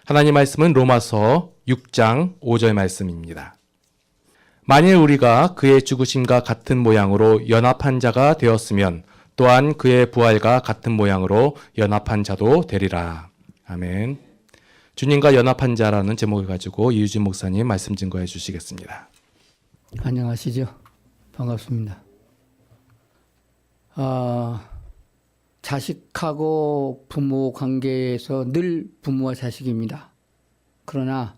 하나님 말씀은 로마서 6장 5절 말씀입니다. 만일 우리가 그의 죽으심과 같은 모양으로 연합한 자가 되었으면 또한 그의 부활과 같은 모양으로 연합한 자도 되리라. 아멘. 주님과 연합한 자라는 제목을 가지고 이유진 목사님 말씀 증거해 주시겠습니다. 안녕하시죠? 반갑습니다. 자식하고 부모 관계에서 늘 부모와 자식입니다. 그러나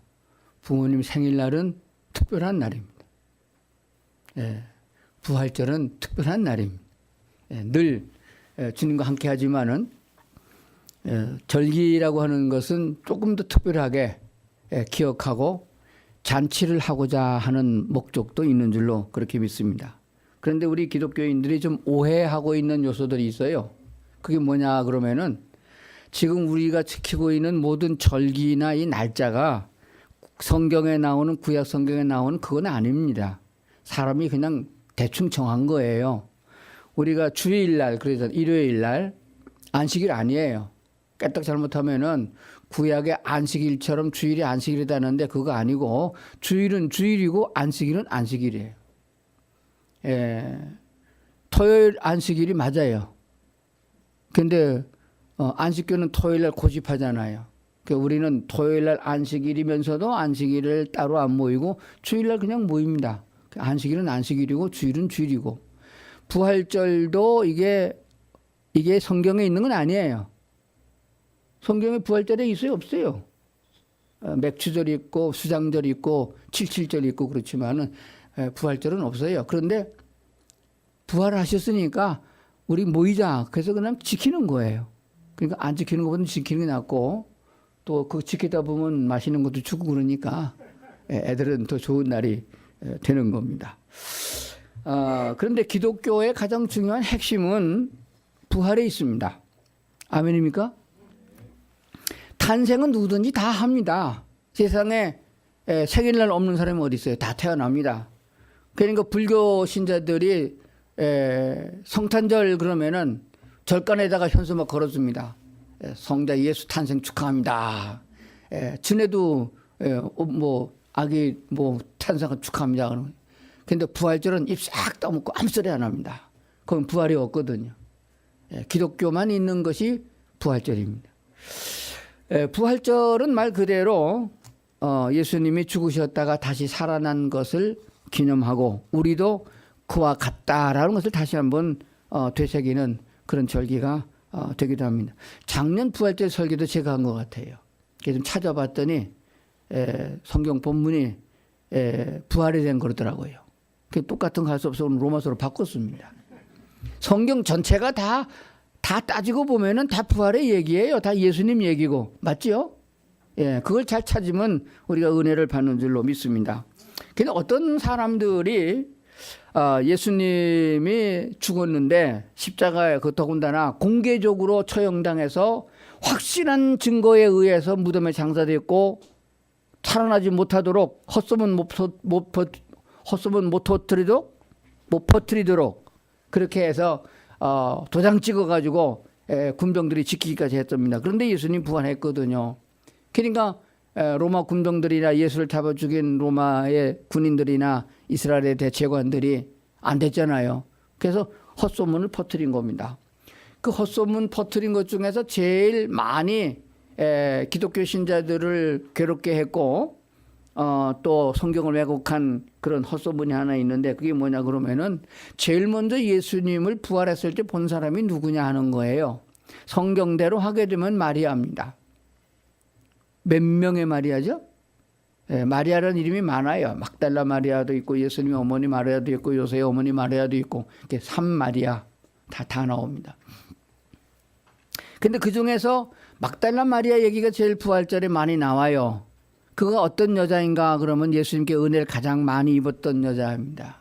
부모님 생일날은 특별한 날입니다. 부활절은 특별한 날입니다. 늘 주님과 함께 하지만은 절기라고 하는 것은 조금 더 특별하게 기억하고 잔치를 하고자 하는 목적도 있는 줄로 그렇게 믿습니다. 그런데 우리 기독교인들이 좀 오해하고 있는 요소들이 있어요. 그게 뭐냐 그러면은 지금 우리가 지키고 있는 모든 절기나 이 날짜가 성경에 나오는 구약 성경에 나오는 그건 아닙니다. 사람이 그냥 대충 정한 거예요. 우리가 주일날 그래서 일요일날 안식일 아니에요. 깨딱 잘못하면은 구약의 안식일처럼 주일이 안식일이라는데 그거 아니고 주일은 주일이고 안식일은 안식일이에요. 토요일 안식일이 맞아요. 근데 안식교는 토요일날 고집하잖아요. 그러니까 우리는 토요일날 안식일이면서도 안식일을 따로 안 모이고 주일날 그냥 모입니다. 안식일은 안식일이고 주일은 주일이고 부활절도 이게 성경에 있는 건 아니에요. 성경에 부활절에 있어요? 없어요. 맥추절이 있고 수장절이 있고 칠칠절이 있고 그렇지만은 부활절은 없어요. 그런데 부활하셨으니까 우리 모이자. 그래서 그냥 지키는 거예요. 그러니까 안 지키는 것보다는 지키는 게 낫고 또 그거 지키다 보면 맛있는 것도 주고 그러니까 애들은 더 좋은 날이 되는 겁니다. 그런데 기독교의 가장 중요한 핵심은 부활에 있습니다. 아멘입니까? 탄생은 누구든지 다 합니다. 세상에 생일날 없는 사람이 어디 있어요? 다 태어납니다. 그러니까 불교 신자들이 성탄절 그러면은 절간에다가 현수막 걸어줍니다. 성자 예수 탄생 축하합니다. 전에도 뭐 아기 뭐 탄생 축하합니다. 그런데 부활절은 입 싹 다물고 아무 소리 안 합니다. 그건 부활이 없거든요. 기독교만 있는 것이 부활절입니다. 부활절은 말 그대로 예수님이 죽으셨다가 다시 살아난 것을 기념하고 우리도 그와 같다라는 것을 다시 한번 되새기는 그런 절기가 되기도 합니다. 작년 부활절 설교도 제가 한 것 같아요. 그래서 좀 찾아봤더니 성경 본문이 부활이 된 거더라고요. 똑같은 거 할 수 없어 로마서로 바꿨습니다. 성경 전체가 다 따지고 보면은 다 부활의 얘기예요. 다 예수님 얘기고 맞죠? 그걸 잘 찾으면 우리가 은혜를 받는 줄로 믿습니다. 근데 어떤 사람들이 예수님이 죽었는데 십자가에 그 더군다나 공개적으로 처형당해서 확실한 증거에 의해서 무덤에 장사됐고 살아나지 못하도록 헛소문 못 퍼뜨리도록 그렇게 해서 도장 찍어가지고 군병들이 지키기까지 했답니다. 그런데 예수님 부활했거든요. 그러니까 로마 군병들이나 예수를 잡아 죽인 로마의 군인들이나 이스라엘의 대체관들이 안 됐잖아요. 그래서 헛소문을 퍼뜨린 겁니다. 그 헛소문 퍼뜨린 것 중에서 제일 많이 기독교 신자들을 괴롭게 했고 또 성경을 왜곡한 그런 헛소문이 하나 있는데 그게 뭐냐 그러면은 제일 먼저 예수님을 부활했을 때 본 사람이 누구냐 하는 거예요. 성경대로 하게 되면 마리아입니다. 몇 명의 마리아죠? 마리아라는 이름이 많아요. 막달라 마리아도 있고 예수님의 어머니 마리아도 있고 요새의 어머니 마리아도 있고 이렇게 3마리아 다 나옵니다. 근데 그 중에서 막달라 마리아 얘기가 제일 부활절에 많이 나와요. 그가 어떤 여자인가 그러면 예수님께 은혜를 가장 많이 입었던 여자입니다.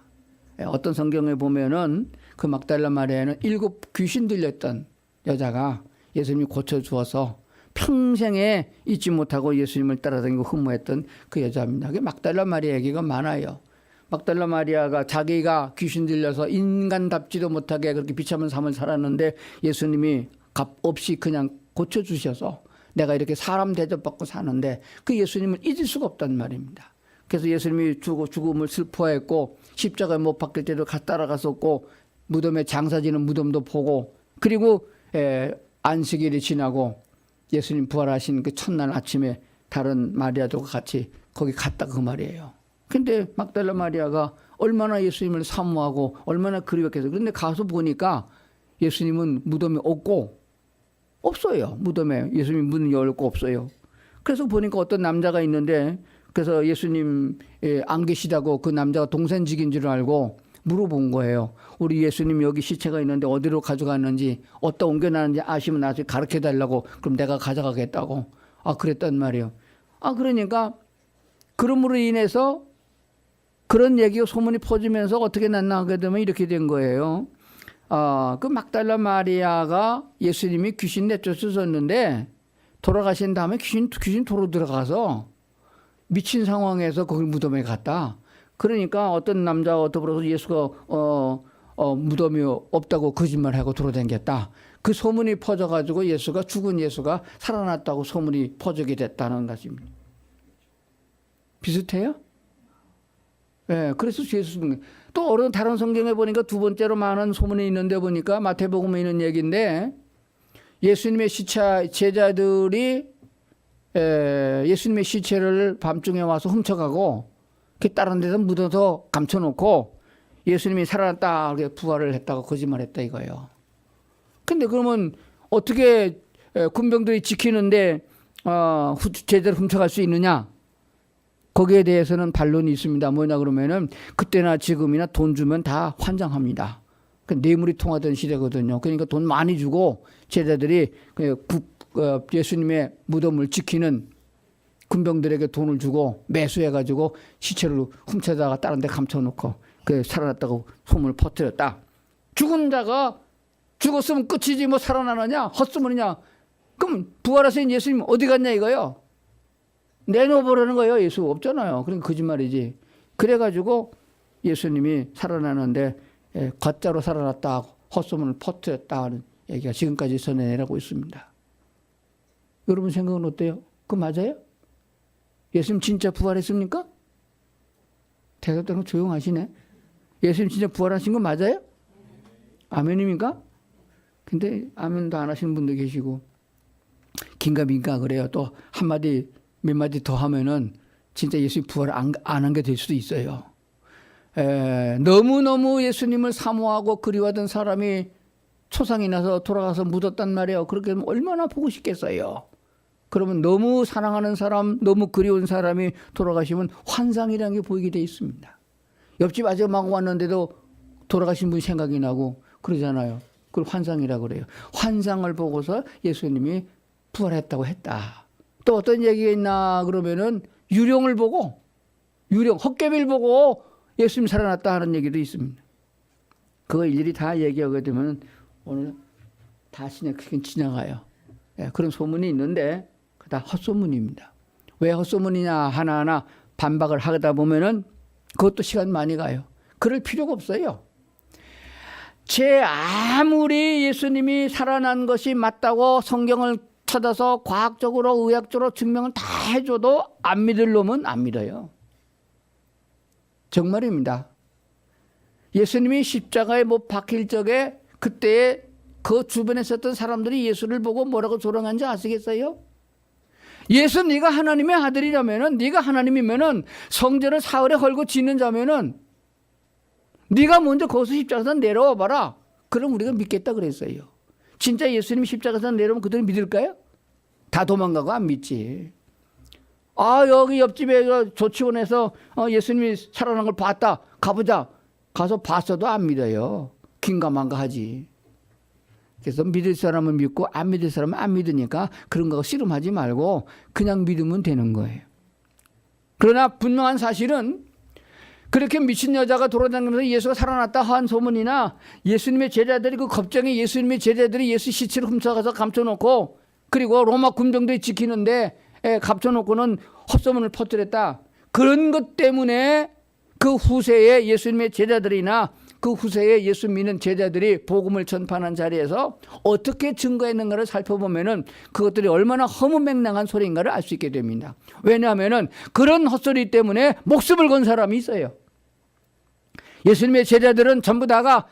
어떤 성경에 보면은 그 막달라 마리아는 7 귀신 들렸던 여자가 예수님이 고쳐주어서 평생에 잊지 못하고 예수님을 따라다니고 흠모했던 그 여자입니다. 그게 막달라 마리아 얘기가 많아요. 막달라 마리아가 자기가 귀신 들려서 인간답지도 못하게 그렇게 비참한 삶을 살았는데 예수님이 값 없이 그냥 고쳐주셔서 내가 이렇게 사람 대접받고 사는데 그 예수님을 잊을 수가 없단 말입니다. 그래서 예수님이 죽음을 슬퍼했고 십자가에 못 박힐 때도 따라갔었고 무덤에 장사지는 무덤도 보고 그리고 안식일이 지나고 예수님 부활하신 그 첫날 아침에 다른 마리아들과 같이 거기 갔다 그 말이에요. 근데 막달라 마리아가 얼마나 예수님을 사모하고 얼마나 그리웠겠어요. 그런데 가서 보니까 예수님은 무덤에 없어요. 무덤에 예수님 문 열고 없어요. 그래서 보니까 어떤 남자가 있는데 그래서 예수님 안 계시다고 그 남자가 동생직인 줄 알고 물어본 거예요. 우리 예수님 여기 시체가 있는데 어디로 가져갔는지 어디다 옮겨놨는지 아시면 나중에 가르쳐 달라고. 그럼 내가 가져가겠다고. 그랬단 말이에요. 그러니까 그럼으로 인해서 그런 얘기가 소문이 퍼지면서 어떻게 났나 하게 되면 이렇게 된 거예요. 그 막달라 마리아가 예수님이 귀신 내쫓으셨는데 돌아가신 다음에 귀신 도로 들어가서 미친 상황에서 거기 무덤에 갔다. 그러니까 어떤 남자가 더불어서 예수가 무덤이 없다고 거짓말하고 돌아다녔다. 그 소문이 퍼져가지고 죽은 예수가 살아났다고 소문이 퍼지게 됐다는 것입니다. 비슷해요? 네, 그래서 또 다른 성경에 보니까 두 번째로 많은 소문이 있는데 보니까 마태복음에 있는 얘기인데 예수님의 제자들이 예수님의 시체를 밤중에 와서 훔쳐가고 다른 데서 묻어서 감춰놓고 예수님이 살아났다 이렇게 부활을 했다고 거짓말했다 이거예요. 근데 그러면 어떻게 군병들이 지키는데 제대로 훔쳐갈 수 있느냐? 거기에 대해서는 반론이 있습니다. 뭐냐 그러면은 그때나 지금이나 돈 주면 다 환장합니다. 뇌물이 통하던 시대거든요. 그러니까 돈 많이 주고 제자들이 예수님의 무덤을 지키는 군병들에게 돈을 주고 매수해가지고 시체를 훔쳐다가 다른 데 감춰놓고 살아났다고 소문을 퍼뜨렸다. 죽은 자가 죽었으면 끝이지 뭐 살아나느냐 헛소문이냐. 그럼 부활하신 예수님 어디 갔냐 이거요. 내놓아보라는 거예요. 예수 없잖아요. 그러니까 거짓말이지. 그래가지고 예수님이 살아나는데 가짜로 살아났다 헛소문을 퍼뜨렸다 하는 얘기가 지금까지 전해내고 있습니다. 여러분 생각은 어때요? 그거 맞아요? 예수님 진짜 부활했습니까? 대답들은 조용하시네. 예수님 진짜 부활하신 거 맞아요? 아멘입니까? 근데 아멘도 안 하시는 분도 계시고 긴가민가 그래요. 또 한마디 몇 마디 더 하면은 진짜 예수님 부활을 안 한 게 될 수도 있어요. 너무너무 예수님을 사모하고 그리워하던 사람이 초상이 나서 돌아가서 묻었단 말이에요. 그렇게 하면 얼마나 보고 싶겠어요. 그러면 너무 사랑하는 사람, 너무 그리운 사람이 돌아가시면 환상이라는 게 보이게 돼 있습니다. 옆집 아줌마가 왔는데도 돌아가신 분이 생각이 나고 그러잖아요. 그걸 환상이라고 그래요. 환상을 보고서 예수님이 부활했다고 했다. 또 어떤 얘기가 있나 그러면은 유령을 보고 헛개비를 보고 예수님 살아났다 하는 얘기도 있습니다. 그거 일일이 다 얘기하게 되면 오늘 다시 그냥 지나가요. 그런 소문이 있는데 다 헛소문입니다. 왜 헛소문이냐 하나하나 반박을 하다 보면은 그것도 시간 많이 가요. 그럴 필요가 없어요. 아무리 예수님이 살아난 것이 맞다고 성경을 찾아서 과학적으로 의학적으로 증명을 다 해줘도 안 믿을 놈은 안 믿어요. 정말입니다. 예수님이 십자가에 못 박힐 적에 그때에 그 주변에 있었던 사람들이 예수를 보고 뭐라고 조롱한지 아시겠어요? 예수 네가 하나님의 아들이라면은 네가 하나님이면은 성전을 사흘에 헐고 짓는 자면은 네가 먼저 거기서 십자가에서 내려와 봐라. 그럼 우리가 믿겠다 그랬어요. 진짜 예수님이 십자가에서 내려오면 그들이 믿을까요? 다 도망가고 안 믿지. 여기 옆집에 조치원에서 예수님이 살아난 걸 봤다. 가보자. 가서 봤어도 안 믿어요. 긴가만가 하지. 그래서 믿을 사람은 믿고 안 믿을 사람은 안 믿으니까 그런 거 씨름하지 말고 그냥 믿으면 되는 거예요. 그러나 분명한 사실은 그렇게 미친 여자가 돌아다니면서 예수가 살아났다 한 소문이나 예수님의 제자들이 그 겁쟁이 예수님의 제자들이 예수 시체를 훔쳐가서 감춰놓고 그리고 로마 군병들이 지키는데 감춰놓고는 헛소문을 퍼뜨렸다. 그런 것 때문에 그 후세에 예수님의 제자들이나 그 후세에 예수 믿는 제자들이 복음을 전파하는 자리에서 어떻게 증거했는가를 살펴보면은 그것들이 얼마나 허무맹랑한 소리인가를 알 수 있게 됩니다. 왜냐하면은 그런 헛소리 때문에 목숨을 건 사람이 있어요. 예수님의 제자들은 전부 다가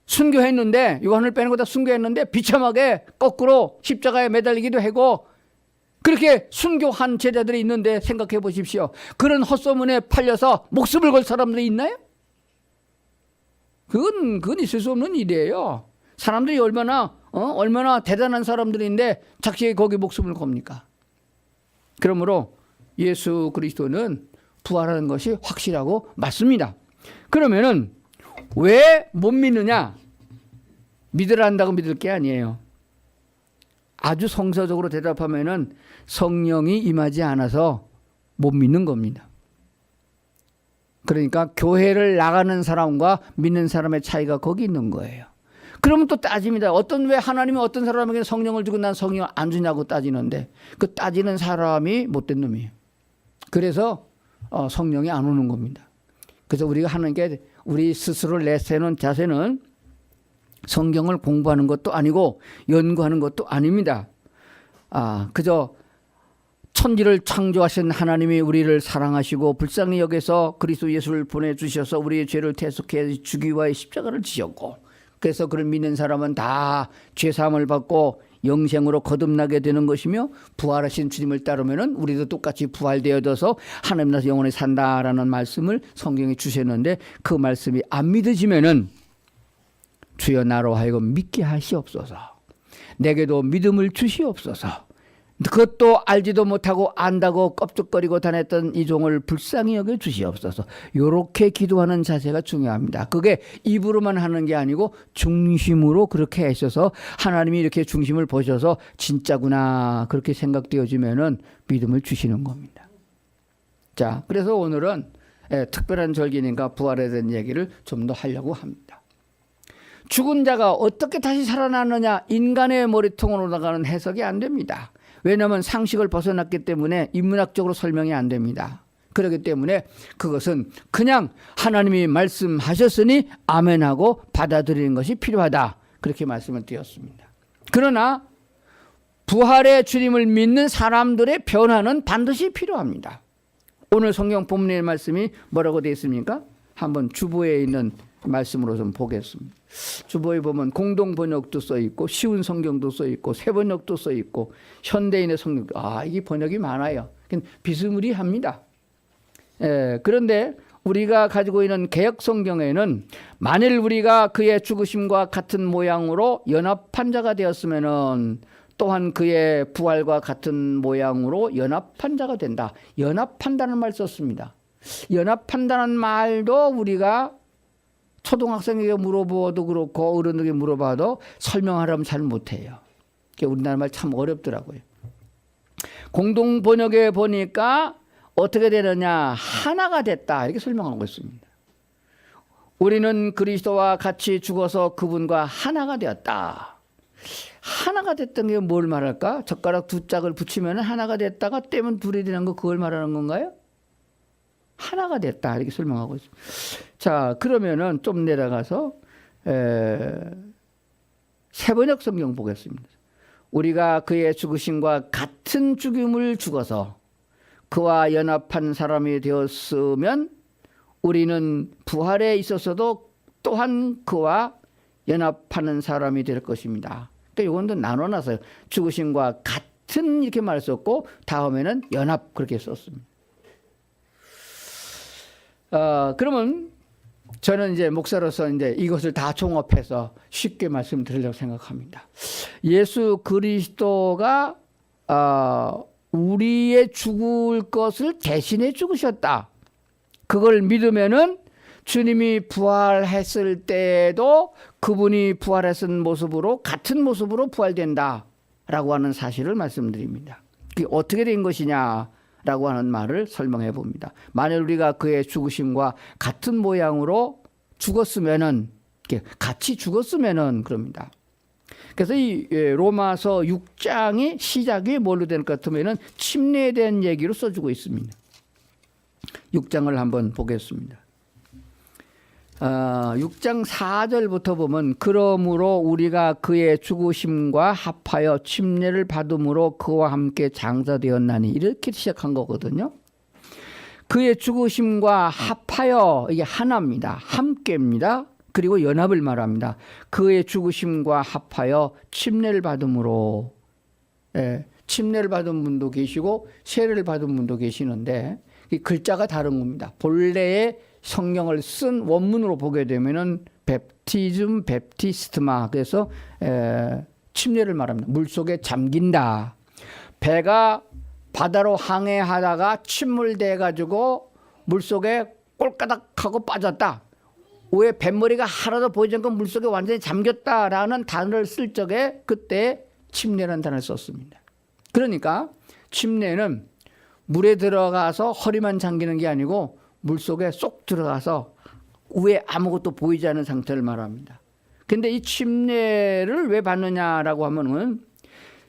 순교했는데, 요한을 빼는 거 다 순교했는데 비참하게 거꾸로 십자가에 매달리기도 하고 그렇게 순교한 제자들이 있는데 생각해 보십시오. 그런 헛소문에 팔려서 목숨을 걸 사람들이 있나요? 그건 있을 수 없는 일이에요. 사람들이 얼마나 대단한 사람들인데 자기의 거기 목숨을 겁니까? 그러므로 예수 그리스도는 부활하는 것이 확실하고 맞습니다. 그러면은 왜 못 믿느냐? 믿으라 한다고 믿을 게 아니에요. 아주 성서적으로 대답하면은 성령이 임하지 않아서 못 믿는 겁니다. 그러니까 교회를 나가는 사람과 믿는 사람의 차이가 거기 있는 거예요. 그러면 또 따집니다. 왜 하나님이 어떤 사람에게 성령을 주고 난 성령을 안 주냐고 따지는데, 그 따지는 사람이 못된 놈이에요. 그래서 성령이 안 오는 겁니다. 그래서 우리가 하는 게, 우리 스스로를 내세우는 자세는 성경을 공부하는 것도 아니고 연구하는 것도 아닙니다. 그저 천지를 창조하신 하나님이 우리를 사랑하시고 불쌍히 여겨서 그리스도 예수를 보내주셔서 우리의 죄를 대속해 주기 위하여 십자가를 지셨고, 그래서 그를 믿는 사람은 다 죄사함을 받고 영생으로 거듭나게 되는 것이며, 부활하신 주님을 따르면은 우리도 똑같이 부활되어져서 하나님 나라에서 영원히 산다라는 말씀을 성경에 주셨는데, 그 말씀이 안 믿어지면은 주여 나로 하여금 믿게 하시옵소서, 내게도 믿음을 주시옵소서, 그것도 알지도 못하고 안다고 껍적거리고 다녔던 이 종을 불쌍히 여겨 주시옵소서. 이렇게 기도하는 자세가 중요합니다. 그게 입으로만 하는 게 아니고 중심으로 그렇게 하셔서 하나님이 이렇게 중심을 보셔서 진짜구나 그렇게 생각되어지면은 믿음을 주시는 겁니다. 자, 그래서 오늘은 특별한 절기니까 부활에 대한 얘기를 좀 더 하려고 합니다. 죽은 자가 어떻게 다시 살아나느냐, 인간의 머리통으로 나가는 해석이 안 됩니다. 왜냐하면 상식을 벗어났기 때문에 인문학적으로 설명이 안 됩니다. 그렇기 때문에 그것은 그냥 하나님이 말씀하셨으니 아멘하고 받아들이는 것이 필요하다, 그렇게 말씀을 드렸습니다. 그러나 부활의 주님을 믿는 사람들의 변화는 반드시 필요합니다. 오늘 성경 본문의 말씀이 뭐라고 되어 있습니까? 한번 주보에 있는 말씀으로 좀 보겠습니다. 주보에 보면 공동 번역도 써 있고 쉬운 성경도 써 있고 새 번역도 써 있고 현대인의 성경도, 이게 번역이 많아요. 비스무리합니다. 그런데 우리가 가지고 있는 개역 성경에는 만일 우리가 그의 죽으심과 같은 모양으로 연합한 자가 되었으면은 또한 그의 부활과 같은 모양으로 연합한 자가 된다. 연합한다는 말 썼습니다. 연합한다는 말도 우리가 초등학생에게 물어봐도 그렇고 어른에게 물어봐도 설명하려면 잘 못해요. 우리나라 말 참 어렵더라고요. 공동 번역에 보니까 어떻게 되느냐, 하나가 됐다, 이렇게 설명하고 있습니다. 우리는 그리스도와 같이 죽어서 그분과 하나가 되었다. 하나가 됐던 게 뭘 말할까? 젓가락 두 짝을 붙이면 하나가 됐다가 떼면 둘이 되는 거, 그걸 말하는 건가요? 하나가 됐다, 이렇게 설명하고 있습니다. 자, 그러면은 좀 내려가서 새번역 성경 보겠습니다. 우리가 그의 죽으심과 같은 죽임을 죽어서 그와 연합한 사람이 되었으면 우리는 부활에 있어서도 또한 그와 연합하는 사람이 될 것입니다. 그러니까 이건 또 나눠놨어요. 죽으심과 같은 이렇게 말했었고 다음에는 연합 그렇게 썼습니다. 그러면 저는 이제 목사로서 이제 이것을 다 종합해서 쉽게 말씀드리려고 생각합니다. 예수 그리스도가 우리의 죽을 것을 대신해 죽으셨다. 그걸 믿으면은 주님이 부활했을 때에도 그분이 부활했은 모습으로 같은 모습으로 부활된다라고 하는 사실을 말씀드립니다. 그게 어떻게 된 것이냐라고 하는 말을 설명해 봅니다. 만일 우리가 그의 죽으심과 같은 모양으로 죽었으면은, 같이 죽었으면은 그럽니다. 그래서 이 로마서 6장의 시작이 뭘로 될 것 같으면은 침례에 대한 얘기로 써주고 있습니다. 6장을 한번 보겠습니다. 6장 4절부터 보면 그러므로 우리가 그의 죽으심과 합하여 침례를 받음으로 그와 함께 장사되었나니 이렇게 시작한 거거든요. 그의 죽으심과 합하여 이게 하나입니다. 함께입니다. 그리고 연합을 말합니다. 그의 죽으심과 합하여 침례를 받음으로 침례를 받은 분도 계시고 세례를 받은 분도 계시는데 이 글자가 다른 겁니다. 본래의 성경을 쓴 원문으로 보게 되면은 베프티즘, 베프티스트마 그래서 침례를 말합니다. 물속에 잠긴다. 배가 바다로 항해하다가 침몰돼 가지고 물속에 꼴까닥하고 빠졌다. 왜 뱃머리가 하나도 보이지 않고 물속에 완전히 잠겼다라는 단어를 쓸 적에 그때 침례라는 단어를 썼습니다. 그러니까 침례는 물에 들어가서 허리만 잠기는 게 아니고 물속에 쏙 들어가서 위에 아무것도 보이지 않는 상태를 말합니다. 근데 이 침례를 왜 받느냐라고 하면은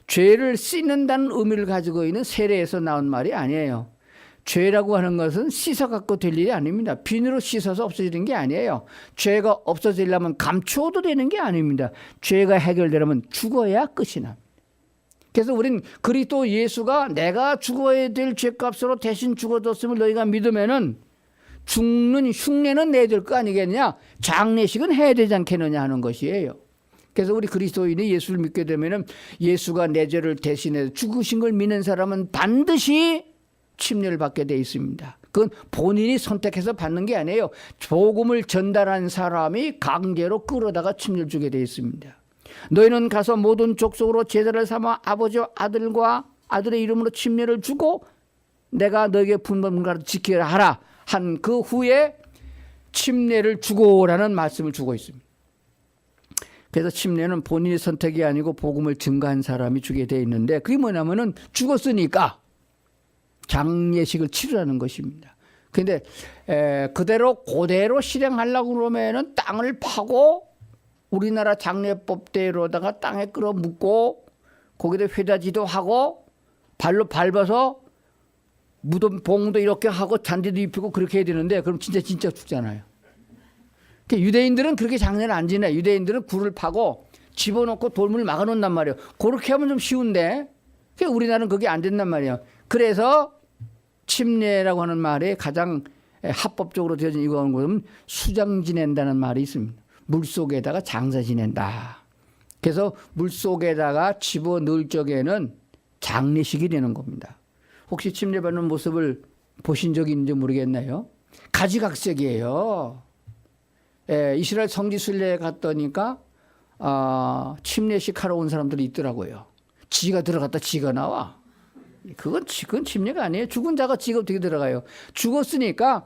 죄를 씻는다는 의미를 가지고 있는 세례에서 나온 말이 아니에요. 죄라고 하는 것은 씻어 갖고 될 일이 아닙니다. 비누로 씻어서 없어지는 게 아니에요. 죄가 없어지려면 감추어도 되는 게 아닙니다. 죄가 해결되려면 죽어야 끝이 납니다. 그래서 우린 그리스도 예수가 내가 죽어야 될 죄값으로 대신 죽어줬음을 너희가 믿으면은 죽는 흉내는 내야 될 거 아니겠냐? 장례식은 해야 되지 않겠느냐 하는 것이에요. 그래서 우리 그리스도인이 예수를 믿게 되면은 예수가 내 죄를 대신해 죽으신 걸 믿는 사람은 반드시 침례를 받게 돼 있습니다. 그건 본인이 선택해서 받는 게 아니에요. 복음을 전달한 사람이 강제로 끌어다가 침례를 주게 돼 있습니다. 너희는 가서 모든 족속으로 제자를 삼아 아버지와 아들과 아들의 이름으로 침례를 주고 내가 너에게 분범가를 지키라 하라 한 그 후에 침례를 주고라는 말씀을 주고 있습니다. 그래서 침례는 본인의 선택이 아니고 복음을 증거한 사람이 주게 돼 있는데 그게 뭐냐면은 죽었으니까 장례식을 치르라는 것입니다. 그런데 그대로 실행하려고 그러면은 땅을 파고 우리나라 장례법대로다가 땅에 끌어 묻고 거기다 회다지도 하고 발로 밟아서 무덤 봉도 이렇게 하고 잔디도 입히고 그렇게 해야 되는데 그럼 진짜 죽잖아요. 그러니까 유대인들은 그렇게 장례를 안 지내. 유대인들은 굴을 파고 집어넣고 돌문을 막아놓는단 말이에요. 그렇게 하면 좀 쉬운데 그러니까 우리나라는 그게 안 된단 말이에요. 그래서 침례라고 하는 말에 가장 합법적으로 되어진 이거는 수장 지낸다는 말이 있습니다. 물속에다가 장사 지낸다. 그래서 물속에다가 집어넣을 적에는 장례식이 되는 겁니다. 혹시 침례받는 모습을 보신 적이 있는지 모르겠나요? 가지각색이에요. 이스라엘 성지순례에 갔더니까 침례식 하러 온 사람들이 있더라고요. 지가 들어갔다 지가 나와. 그건 침례가 아니에요. 죽은 자가 지가 어떻게 들어가요? 죽었으니까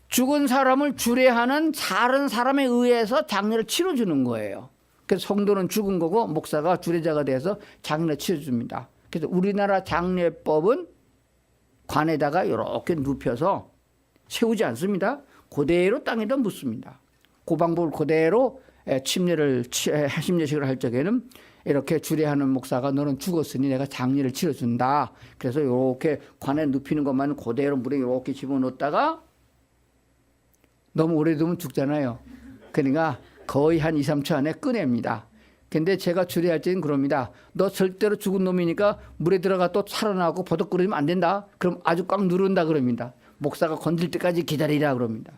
죽은 사람을 주례하는 다른 사람에 의해서 장례를 치러주는 거예요. 그래서 성도는 죽은 거고 목사가 주례자가 돼서 장례를 치러줍니다. 그래서 우리나라 장례법은 관에다가 이렇게 눕혀서 세우지 않습니다. 그대로 땅에다 묻습니다. 그 방법을 그대로 침례식을 할 적에는 이렇게 주례하는 목사가 너는 죽었으니 내가 장례를 치러준다. 그래서 이렇게 관에 눕히는 것만 그대로 물에 이렇게 집어넣었다가 너무 오래 두면 죽잖아요. 그러니까 거의 한 2, 3초 안에 꺼냅니다. 근데 제가 주례할 때는 그럽니다. 너 절대로 죽은 놈이니까 물에 들어가 또 살아나고 버덕거리면 안 된다. 그럼 아주 꽉 누른다 그럽니다. 목사가 건질 때까지 기다리라 그럽니다.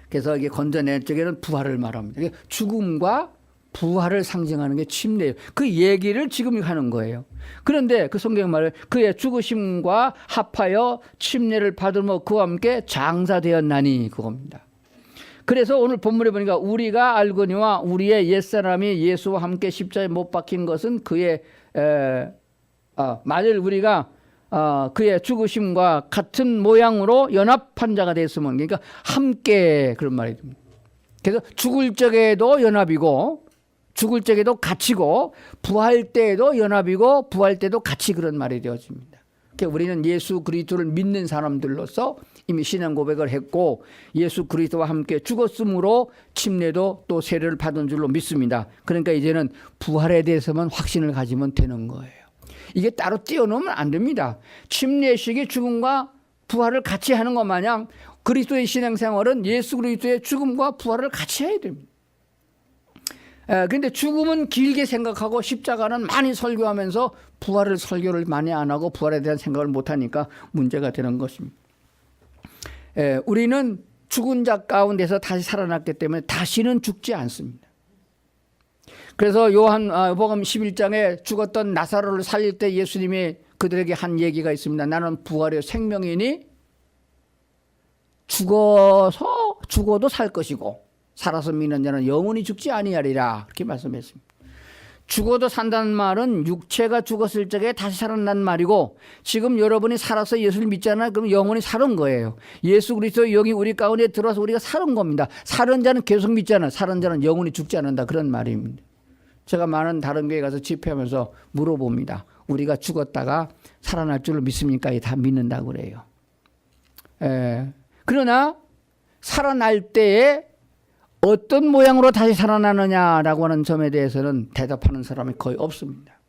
그래서 이게 건져낼 적에는 부활을 말합니다. 죽음과 부활을 상징하는 게 침례예요. 그 얘기를 지금 하는 거예요. 그런데 그 성경 말을 그의 죽으심과 합하여 침례를 받으며 그와 함께 장사되었나니 그겁니다. 그래서 오늘 본문에 보니까 우리가 알거니와 우리의 옛사람이 예수와 함께 십자가에 못 박힌 것은 그의 만일 우리가 그의 죽으심과 같은 모양으로 연합한 자가 됐으면 그러니까 함께 그런 말이 됩니다. 그래서 죽을 적에도 연합이고 죽을 적에도 같이고 부활 때에도 연합이고 부활 때도 같이 그런 말이 되어집니다. 그러니까 우리는 예수 그리스도를 믿는 사람들로서 이미 신앙 고백을 했고 예수 그리스도와 함께 죽었으므로 침례도 또 세례를 받은 줄로 믿습니다. 그러니까 이제는 부활에 대해서만 확신을 가지면 되는 거예요. 이게 따로 띄워놓으면 안 됩니다. 침례식이 죽음과 부활을 같이 하는 것 마냥 그리스도의 신앙생활은 예수 그리스도의 죽음과 부활을 같이 해야 됩니다. 그런데 죽음은 길게 생각하고 십자가는 많이 설교하면서 부활을 설교를 많이 안 하고 부활에 대한 생각을 못 하니까 문제가 되는 것입니다. 우리는 죽은 자 가운데서 다시 살아났기 때문에 다시는 죽지 않습니다. 그래서 요한복음 11장에 죽었던 나사로를 살릴 때 예수님이 그들에게 한 얘기가 있습니다. 나는 부활의 생명이니 죽어도 살 것이고 살아서 믿는 자는 영원히 죽지 아니하리라, 이렇게 말씀했습니다. 죽어도 산다는 말은 육체가 죽었을 적에 다시 살아난 말이고, 지금 여러분이 살아서 예수를 믿잖아요. 그럼 영원히 사는 거예요. 예수 그리스도의 영이 우리 가운데 들어와서 우리가 사는 겁니다. 사는 자는 계속 믿잖아요. 사는 자는 영원히 죽지 않는다, 그런 말입니다. 제가 많은 다른 교회 가서 집회하면서 물어봅니다. 우리가 죽었다가 살아날 줄로 믿습니까? 다 믿는다고 그래요. 그러나 살아날 때에 어떤 모양으로 다시 살아나느냐라고 하는 점에 대해서는 대답하는 사람이 거의 없습니다.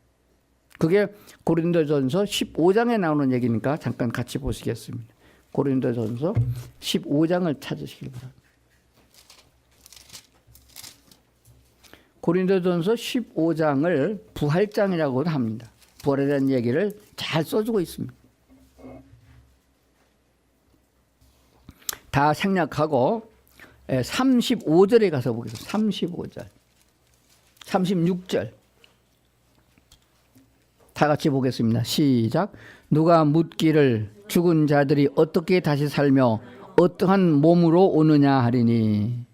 그게 고린도전서 15장에 나오는 얘기니까 잠깐 같이 보시겠습니다. 고린도전서 15장을 찾으시길 바랍니다. 고린도전서 15장을 부활장이라고도 합니다. 부활에 대한 얘기를 잘 써주고 있습니다. 다 생략하고 35절에 가서 보겠습니다. 35절, 36절 다 같이 보겠습니다. 시작. 누가 묻기를 죽은 자들이 어떻게 다시 살며 어떠한 몸으로 오느냐 하리니.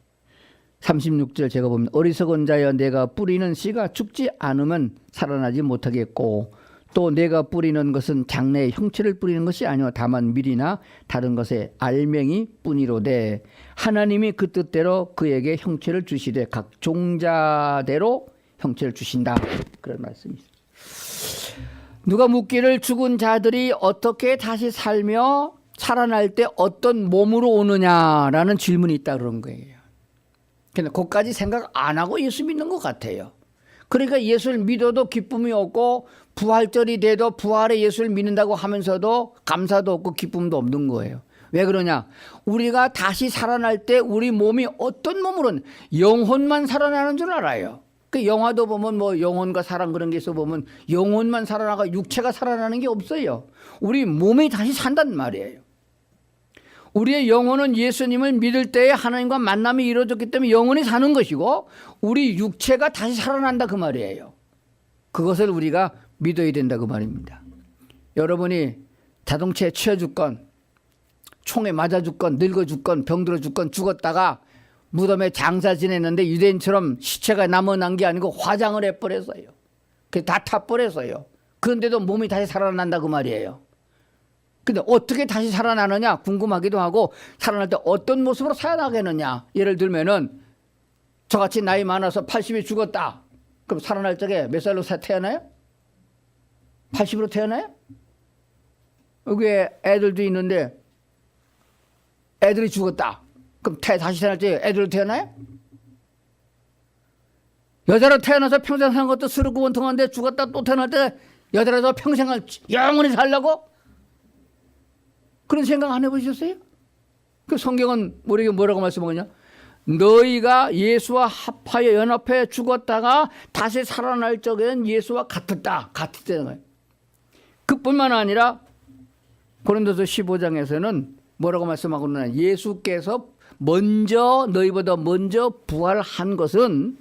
36절 제가 봅니다. 어리석은 자여, 내가 뿌리는 씨가 죽지 않으면 살아나지 못하겠고, 또 내가 뿌리는 것은 장래의 형체를 뿌리는 것이 아니오 다만 밀이나 다른 것의 알맹이 뿐이로되, 하나님이 그 뜻대로 그에게 형체를 주시되 각 종자대로 형체를 주신다, 그런 말씀이죠. 누가 묻기를 죽은 자들이 어떻게 다시 살며 살아날 때 어떤 몸으로 오느냐라는 질문이 있다, 그런 거예요. 근데 그것까지 생각 안 하고 예수 믿는 것 같아요. 그러니까 예수를 믿어도 기쁨이 없고, 부활절이 돼도 부활의 예수를 믿는다고 하면서도 감사도 없고 기쁨도 없는 거예요. 왜 그러냐? 우리가 다시 살아날 때 우리 몸이 어떤 몸으로, 영혼만 살아나는 줄 알아요. 그 영화도 보면 뭐 영혼과 사랑 그런 게 있어 보면 영혼만 살아나가 육체가 살아나는 게 없어요. 우리 몸이 다시 산단 말이에요. 우리의 영혼은 예수님을 믿을 때에 하나님과 만남이 이루어졌기 때문에 영혼이 사는 것이고, 우리 육체가 다시 살아난다, 그 말이에요. 그것을 우리가 믿어야 된다, 그 말입니다. 여러분이 자동차에 치여 죽건, 총에 맞아 죽건, 늙어 죽건, 병들어 죽건, 죽었다가 무덤에 장사 지냈는데 유대인처럼 시체가 남아난 게 아니고 화장을 해버렸어요. 그게 다 타버렸어요. 그런데도 몸이 다시 살아난다, 그 말이에요. 근데 어떻게 다시 살아나느냐 궁금하기도 하고, 살아날 때 어떤 모습으로 살아나겠느냐. 예를 들면은 저같이 나이 많아서 80에 죽었다. 그럼 살아날 적에 몇 살로 태어나요? 80으로 태어나요? 여기에 애들도 있는데 애들이 죽었다. 그럼 다시 태어날 때 애들로 태어나요? 여자로 태어나서 평생 사는 것도 스럽고 원통한데 죽었다 또 태어날 때 여자라서 평생을 영원히 살려고? 그런 생각 안 해보셨어요? 그 성경은 우리에게 뭐라고 말씀하느냐? 너희가 예수와 합하여 연합해 죽었다가 다시 살아날 적에는 예수와 같았다. 같았다는 거예요. 그뿐만 아니라 고린도서 15장에서는 뭐라고 말씀하고 있느냐? 예수께서 너희보다 먼저 부활한 것은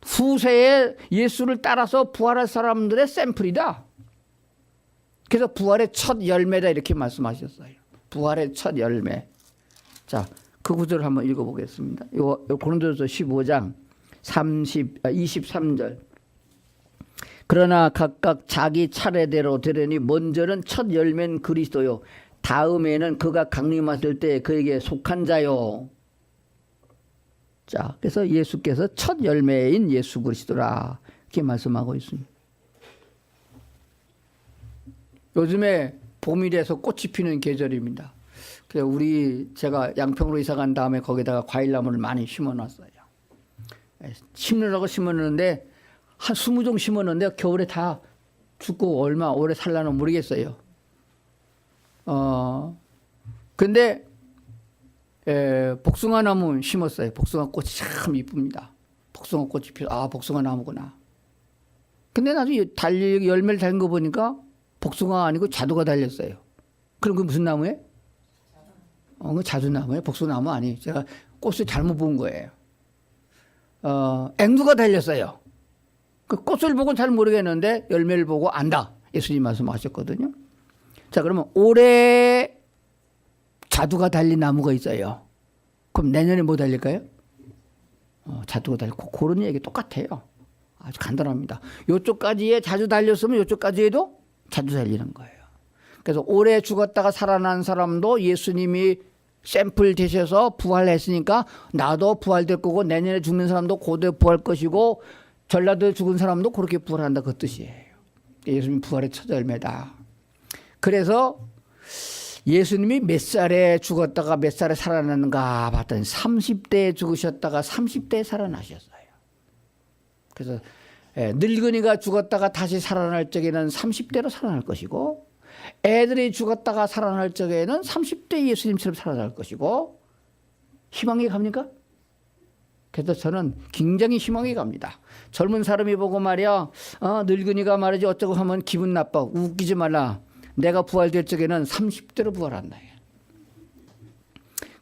후세에 예수를 따라서 부활할 사람들의 샘플이다. 그래서 부활의 첫 열매다, 이렇게 말씀하셨어요. 부활의 첫 열매. 자, 그 구절을 한번 읽어보겠습니다. 요 고린도서 15장 23절. 그러나 각각 자기 차례대로 되려니 먼저는 첫 열매는 그리스도요, 다음에는 그가 강림하실 때 그에게 속한 자요. 자, 그래서 예수께서 첫 열매인 예수 그리스도라, 이렇게 말씀하고 있습니다. 요즘에 봄이 돼서 꽃이 피는 계절입니다. 그래서 제가 양평으로 이사 간 다음에 거기다가 과일나무를 많이 심어놨어요. 심으라고 심었는데 한 20종 심었는데 겨울에 다 죽고 얼마 오래 살라는 모르겠어요. 근데 복숭아 나무 심었어요. 복숭아 꽃이 참 이쁩니다. 복숭아 꽃이 복숭아 나무구나. 근데 나중에 열매를 달린 거 보니까 복숭아가 아니고 자두가 달렸어요. 그럼 그 무슨 나무예요? 그 자두나무예요. 복숭아나무 아니. 제가 꽃을 잘못 본 거예요. 앵두가 달렸어요. 그 꽃을 보고 잘 모르겠는데 열매를 보고 안다. 예수님 말씀하셨거든요. 자, 그러면 올해 자두가 달린 나무가 있어요. 그럼 내년에 뭐 달릴까요? 자두가 달리고 그런 얘기 똑같아요. 아주 간단합니다. 이쪽까지에 자주 달렸으면 이쪽까지에도 자주 달리는 거예요. 그래서 올해 죽었다가 살아난 사람도 예수님이 샘플 되셔서 부활했으니까 나도 부활될 거고 내년에 죽는 사람도 고대 부활할 것이고 전라도에 죽은 사람도 그렇게 부활한다 그 뜻이에요. 예수님 부활의 첫 열매다. 그래서 예수님이 몇 살에 죽었다가 몇 살에 살아났는가 봤더니 30대에 죽으셨다가 30대에 살아나셨어요. 그래서 늙은이가 죽었다가 다시 살아날 적에는 30대로 살아날 것이고 애들이 죽었다가 살아날 적에는 30대 예수님처럼 살아날 것이고 희망이 갑니까? 그래서 저는 굉장히 희망이 갑니다. 젊은 사람이 보고 말이야 늙은이가 말이지 어쩌고 하면 기분 나빠. 웃기지 말라. 내가 부활될 적에는 30대로 부활한다.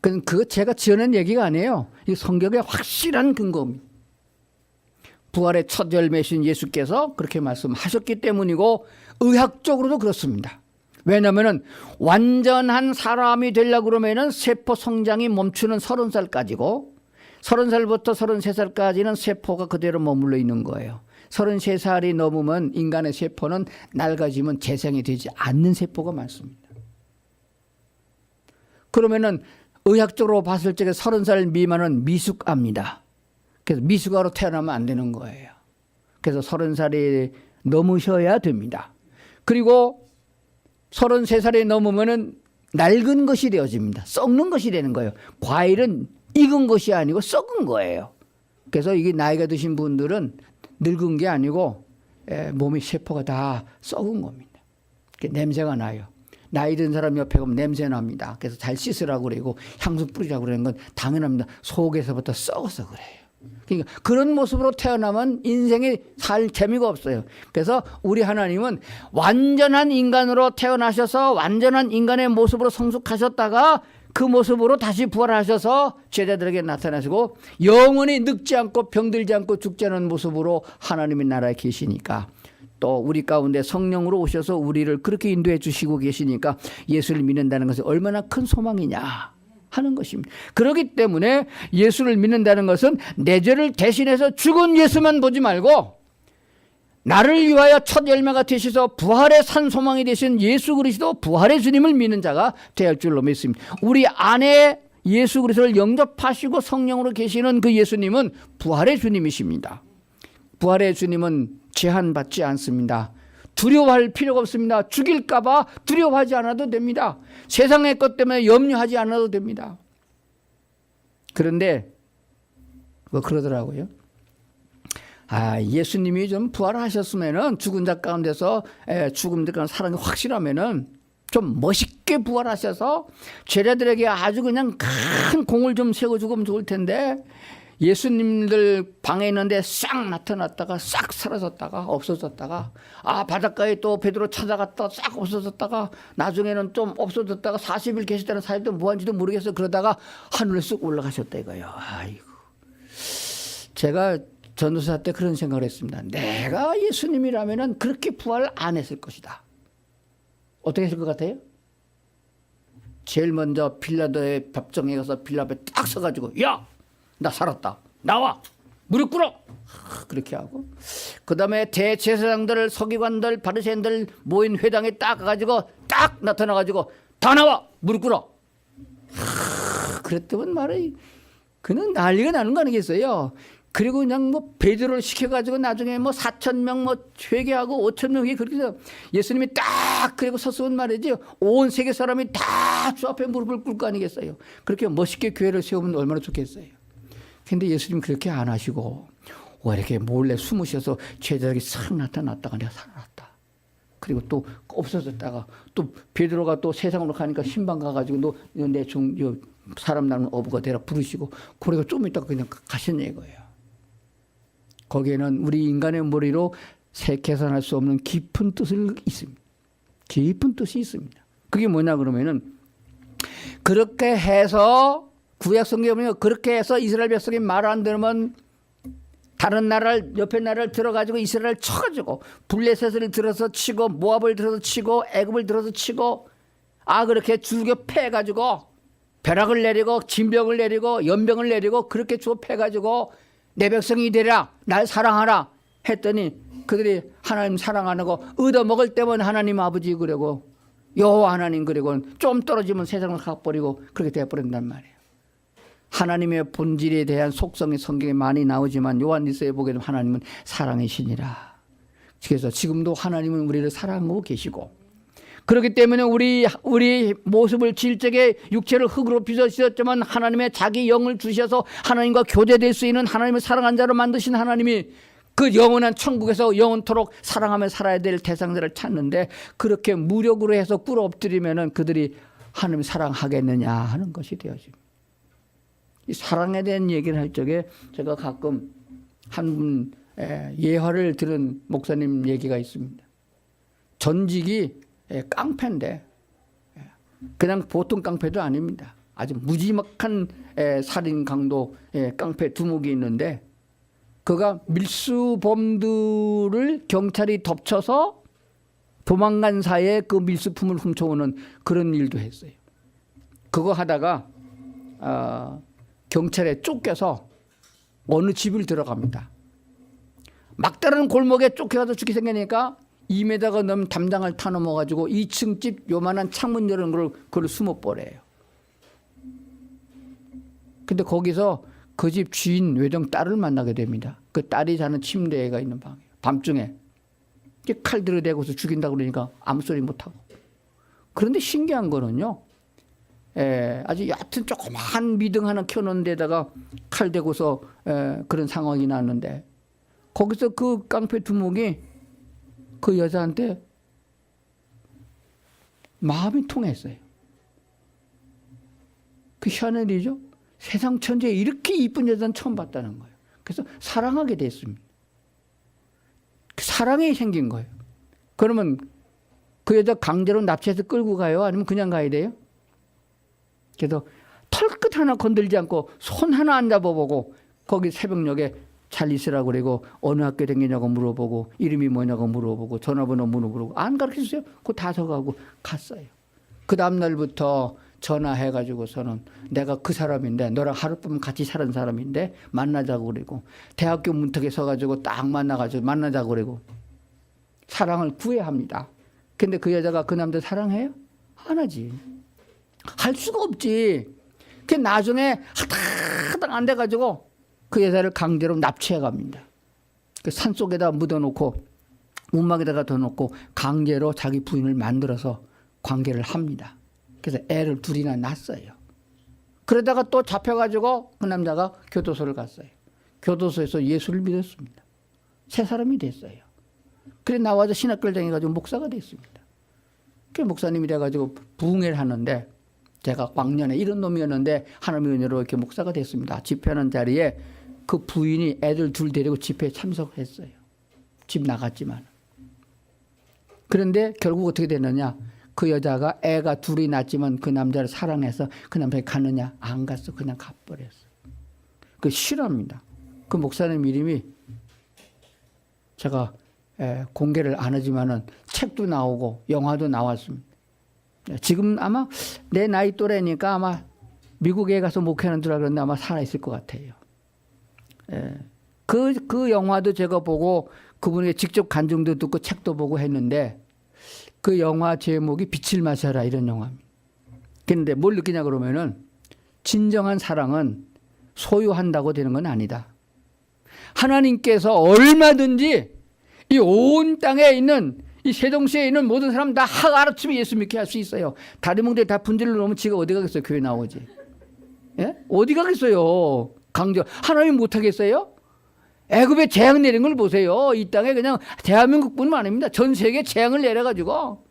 그거 제가 지어낸 얘기가 아니에요. 이 성경의 확실한 근거입니다. 부활의 첫 열매신 예수께서 그렇게 말씀하셨기 때문이고 의학적으로도 그렇습니다. 왜냐하면 완전한 사람이 되려고 그러면 세포 성장이 멈추는 30살까지고 30살부터 33살까지는 세포가 그대로 머물러 있는 거예요. 33살이 넘으면 인간의 세포는 낡아지면 재생이 되지 않는 세포가 많습니다. 그러면은 의학적으로 봤을 적에 30살 미만은 미숙아입니다. 그래서 미숙아로 태어나면 안 되는 거예요. 그래서 30살이 넘으셔야 됩니다. 그리고 33살이 넘으면은 낡은 것이 되어집니다. 썩는 것이 되는 거예요. 과일은 익은 것이 아니고 썩은 거예요. 그래서 이게 나이가 드신 분들은 늙은 게 아니고 몸의 세포가 다 썩은 겁니다. 냄새가 나요. 나이 든 사람 옆에 가면 냄새 납니다. 그래서 잘 씻으라고 그러고 향수 뿌리라고 그러는 건 당연합니다. 속에서부터 썩어서 그래요. 그러니까 그런 모습으로 태어나면 인생에 살 재미가 없어요. 그래서 우리 하나님은 완전한 인간으로 태어나셔서 완전한 인간의 모습으로 성숙하셨다가 그 모습으로 다시 부활하셔서 제자들에게 나타나시고 영원히 늙지 않고 병들지 않고 죽지 않은 모습으로 하나님의 나라에 계시니까 또 우리 가운데 성령으로 오셔서 우리를 그렇게 인도해 주시고 계시니까 예수를 믿는다는 것은 얼마나 큰 소망이냐 하는 것입니다. 그렇기 때문에 예수를 믿는다는 것은 내 죄를 대신해서 죽은 예수만 보지 말고 나를 위하여 첫 열매가 되셔서 부활의 산 소망이 되신 예수 그리스도 부활의 주님을 믿는 자가 되어야 할 줄로 믿습니다. 우리 안에 예수 그리스도를 영접하시고 성령으로 계시는 그 예수님은 부활의 주님이십니다. 부활의 주님은 제한받지 않습니다. 두려워할 필요가 없습니다. 죽일까 봐 두려워하지 않아도 됩니다. 세상의 것 때문에 염려하지 않아도 됩니다. 그런데 그러더라고요. 예수님이 좀 부활하셨으면은 죽은 자 가운데서 죽음 가운데 살아난 게 확실하면은 좀 멋있게 부활하셔서 제자들에게 아주 그냥 큰 공을 좀 세워주면 좋을 텐데 예수님들 방에 있는데 싹 나타났다가 싹 사라졌다가 없어졌다가 바닷가에 또 베드로 찾아갔다 싹 없어졌다가 나중에는 좀 없어졌다가 40일 계시다는 사실도 뭐한지도 모르겠어. 그러다가 하늘에 쑥 올라가셨다 이거예요. 아이고, 제가 전도사 때 그런 생각을 했습니다. 내가 예수님이라면 그렇게 부활 안 했을 것이다. 어떻게 했을 것 같아요? 제일 먼저 빌라도의 법정에 가서 빌라 앞에 딱 서가지고 야! 나 살았다. 나와. 무릎 꿇어. 그렇게 하고 그 다음에 대제사장들 서기관들 바리새인들 모인 회당에 딱 가가지고 딱 나타나가지고 다 나와. 무릎 꿇어. 그랬더만 말이 그는 난리가 나는 거 아니겠어요. 그리고 그냥 베드로를 시켜가지고 나중에 4,000명 회개하고 5,000명 회개 그렇게 해서 예수님이 딱 그리고 섰으면 말이지 온 세계 사람이 다 주 앞에 무릎을 꿇을 거 아니겠어요. 그렇게 멋있게 교회를 세우면 얼마나 좋겠어요. 근데 예수님 그렇게 안 하시고 왜 이렇게 몰래 숨으셔서 제자들이 싹 나타났다가 내가 살아났다. 그리고 또 없어졌다가 또 베드로가 또 세상으로 가니까 신방 가가지고 너 내 사람 나는 어부가 되라 부르시고 그래가 좀 있다가 그냥 가신 얘기예요. 거기에는 우리 인간의 머리로 계산할 수 없는 깊은 뜻이 있습니다. 깊은 뜻이 있습니다. 그게 뭐냐 그러면은 그렇게 해서 구약 성경에 보면 그렇게 해서 이스라엘 백성이 말 안 들으면 다른 나라를 옆에 나라를 들어가지고 이스라엘을 쳐가지고 블레셋을 들어서 치고 모압을 들어서 치고 애굽을 들어서 치고 그렇게 죽여 패가지고 벼락을 내리고 진병을 내리고 연병을 내리고 그렇게 죽여 패가지고 내 백성이 되라 날 사랑하라 했더니 그들이 하나님 사랑 안 하고 얻어먹을 때면 하나님 아버지 그러고 여호와 하나님 그러고 좀 떨어지면 세상을 가버리고 그렇게 돼버린단 말이에요. 하나님의 본질에 대한 속성이 성경에 많이 나오지만 요한일서에 보게 되면 하나님은 사랑이시니라. 그래서 지금도 하나님은 우리를 사랑하고 계시고 그렇기 때문에 우리 모습을 지을 적에 육체를 흙으로 빚으셨지만 하나님의 자기 영을 주셔서 하나님과 교제될 수 있는 하나님을 사랑한 자로 만드신 하나님이 그 영원한 천국에서 영원토록 사랑하며 살아야 될 대상들을 찾는데 그렇게 무력으로 해서 꿇어 엎드리면은 그들이 하나님을 사랑하겠느냐 하는 것이 되어집니다. 이 사랑에 대한 얘기를 할 적에 제가 가끔 한 분 예화를 들은 목사님 얘기가 있습니다. 전직이 깡패인데 그냥 보통 깡패도 아닙니다. 아주 무지막한 살인 강도 깡패 두목이 있는데 그가 밀수범들을 경찰이 덮쳐서 도망간 사이에 그 밀수품을 훔쳐오는 그런 일도 했어요. 그거 하다가 경찰에 쫓겨서 어느 집을 들어갑니다. 막다른 골목에 쫓겨가서 죽게 생기니까 2m가 넘는 담장을 타넘어가지고 2층 집 요만한 창문 열은 걸 그걸 숨어버려요. 근데 거기서 그 집 주인 외동 딸을 만나게 됩니다. 그 딸이 자는 침대가 있는 방이에요. 밤중에 칼 들어대고서 죽인다고 그러니까 아무 소리 못하고. 그런데 신기한 거는요. 아주 얕은 조그만 미등 하나 켜놓은 데다가 칼 대고서 그런 상황이 났는데 거기서 그 깡패 두목이 그 여자한테 마음이 통했어요. 그 희한한 일이죠. 세상 천지에 이렇게 이쁜 여자는 처음 봤다는 거예요. 그래서 사랑하게 됐습니다. 사랑이 생긴 거예요. 그러면 그 여자 강제로 납치해서 끌고 가요? 아니면 그냥 가야 돼요? 그래서 털끝 하나 건들지 않고 손 하나 안 잡아보고 거기 새벽녘에 잘 있으라고 그러고 어느 학교 다니냐고 물어보고 이름이 뭐냐고 물어보고 전화번호 물어보고 안 가르쳐주세요. 그거 다 적어가고 갔어요. 그 다음날부터 전화해가지고서는 내가 그 사람인데 너랑 하룻밤 같이 사는 사람인데 만나자고 그러고 대학교 문턱에 서가지고 딱 만나가지고 만나자고 그러고 사랑을 구해야 합니다. 근데 그 여자가 그 남자 사랑해요? 안 하지. 할 수가 없지. 그 나중에 하다하다 안 돼가지고 그 여자를 강제로 납치해 갑니다. 그 산속에다 묻어놓고 움막에다가 둬놓고 강제로 자기 부인을 만들어서 관계를 합니다. 그래서 애를 둘이나 낳았어요. 그러다가 또 잡혀가지고 그 남자가 교도소를 갔어요. 교도소에서 예수를 믿었습니다. 새 사람이 됐어요. 그래 나와서 신학교를 다녀가지고 목사가 됐습니다. 그 목사님이 돼가지고 부흥회를 하는데 제가 왕년에 이런 놈이었는데 하나님의 은혜로 이렇게 목사가 됐습니다. 집회하는 자리에 그 부인이 애들 둘 데리고 집회에 참석했어요. 집 나갔지만. 그런데 결국 어떻게 됐느냐. 그 여자가 애가 둘이 낳았지만 그 남자를 사랑해서 그 남자에 가느냐. 안 갔어. 그냥 가버렸어. 그 싫어합니다. 그 목사님 이름이 제가 공개를 안 하지만은 책도 나오고 영화도 나왔습니다. 지금 아마 내 나이 또래니까 아마 미국에 가서 목회하는 줄 알았는데 아마 살아있을 것 같아요. 그 영화도 제가 보고 그분에게 직접 간증도 듣고 책도 보고 했는데 그 영화 제목이 빛을 마셔라 이런 영화입니다. 그런데 뭘 느끼냐 그러면은 진정한 사랑은 소유한다고 되는 건 아니다. 하나님께서 얼마든지 이 온 땅에 있는 이 세종시에 있는 모든 사람 다 하루아침에 예수 믿게 할 수 있어요. 다른 몽들 다 분질러 놓으면 지가 어디 가겠어요? 교회 나오지. 예? 어디 가겠어요? 강조. 하나님 못 하겠어요? 애굽에 재앙 내린 걸 보세요. 이 땅에 그냥 대한민국뿐만 아닙니다. 전 세계에 재앙을 내려가지고